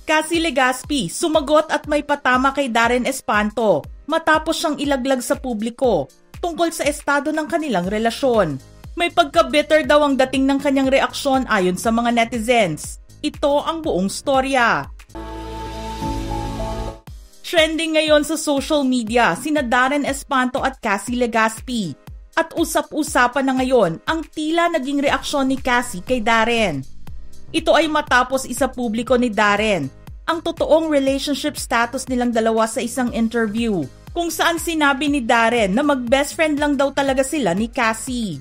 Cassie Legaspi sumagot at may patama kay Darren Espanto matapos siyang ilaglag sa publiko tungkol sa estado ng kanilang relasyon. May pagka-bitter daw ang dating ng kanyang reaksyon ayon sa mga netizens. Ito ang buong storya. Trending ngayon sa social media sina Darren Espanto at Cassie Legaspi. At usap-usapan na ngayon ang tila naging reaksyon ni Cassie kay Darren. Ito ay matapos isa publiko ni Darren ang totoong relationship status nilang dalawa sa isang interview kung saan sinabi ni Darren na mag-best friend lang daw talaga sila ni Cassie.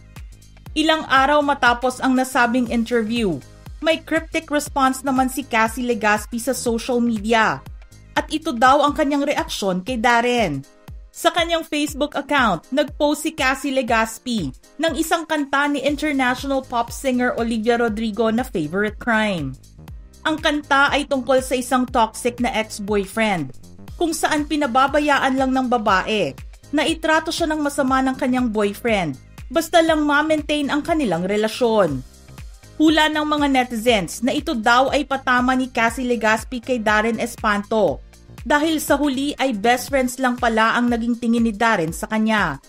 Ilang araw matapos ang nasabing interview, may cryptic response naman si Cassie Legaspi sa social media at ito daw ang kanyang reaksyon kay Darren. Sa kanyang Facebook account, nag-post si Cassie Legaspi ng isang kanta ni international pop singer Olivia Rodrigo na Favorite Crime. Ang kanta ay tungkol sa isang toxic na ex-boyfriend kung saan pinababayaan lang ng babae na itrato siya ng masama ng kanyang boyfriend basta lang ma-maintain ang kanilang relasyon. Hula ng mga netizens na ito daw ay patama ni Cassie Legaspi kay Darren Espanto dahil sa huli ay best friends lang pala ang naging tingin ni Darren sa kanya.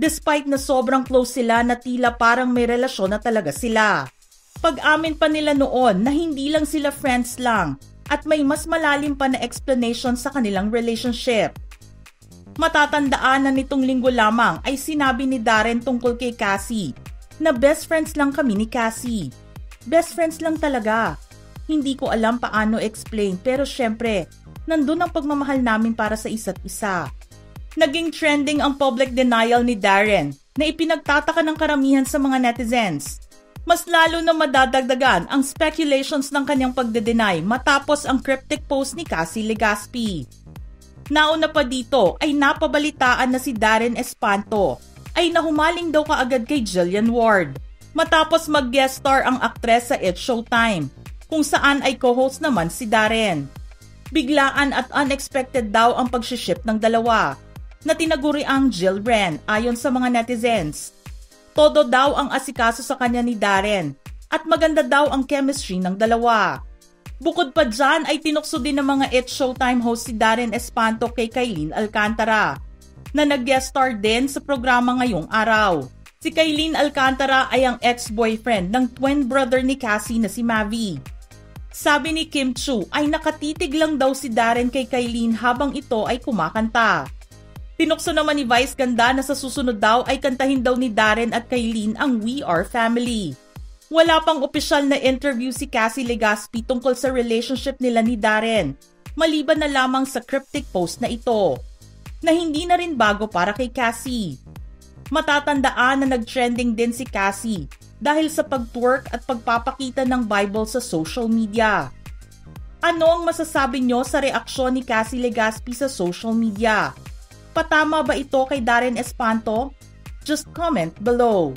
Despite na sobrang close sila na tila parang may relasyon na talaga sila. Pag-amin pa nila noon na hindi lang sila friends lang at may mas malalim pa na explanation sa kanilang relationship. Matatandaan na nitong linggo lamang ay sinabi ni Darren tungkol kay Cassie na best friends lang kami ni Cassie. Best friends lang talaga. Hindi ko alam paano explain pero syempre, nandun ang pagmamahal namin para sa isa't isa. Naging trending ang public denial ni Darren na ipinagtataka ng karamihan sa mga netizens. Mas lalo na madadagdagan ang speculations ng kanyang pagde-deny matapos ang cryptic post ni Cassie Legaspi. Nauna pa dito ay napabalitaan na si Darren Espanto ay nahumaling daw kaagad kay Jillian Ward matapos mag-guest star ang aktres sa It's Showtime kung saan ay co-host naman si Darren. Biglaan at unexpected daw ang pag-ship ng dalawa na tinaguri ang Jill Wren ayon sa mga netizens. Todo daw ang asikaso sa kanya ni Darren at maganda daw ang chemistry ng dalawa. Bukod pa dyan ay tinukso din ng mga It's Showtime host si Darren Espanto kay Kailin Alcantara na nag-guest star din sa programa ngayong araw. Si Kailin Alcantara ay ang ex-boyfriend ng twin brother ni Cassie na si Mavi. Sabi ni Kim Chu ay nakatitig lang daw si Darren kay Kailin habang ito ay kumakanta. Tinukso naman ni Vice Ganda na sa susunod daw ay kantahin daw ni Darren at Kailin ang We Are Family. Wala pang opisyal na interview si Cassie Legaspi tungkol sa relationship nila ni Darren, maliban na lamang sa cryptic post na ito, na hindi na rin bago para kay Cassie. Matatandaan na nag-trending din si Cassie dahil sa pag-twerk at pagpapakita ng Bible sa social media. Ano ang masasabi nyo sa reaksyon ni Cassie Legaspi sa social media? Patama ba ito kay Darren Espanto? Just comment below.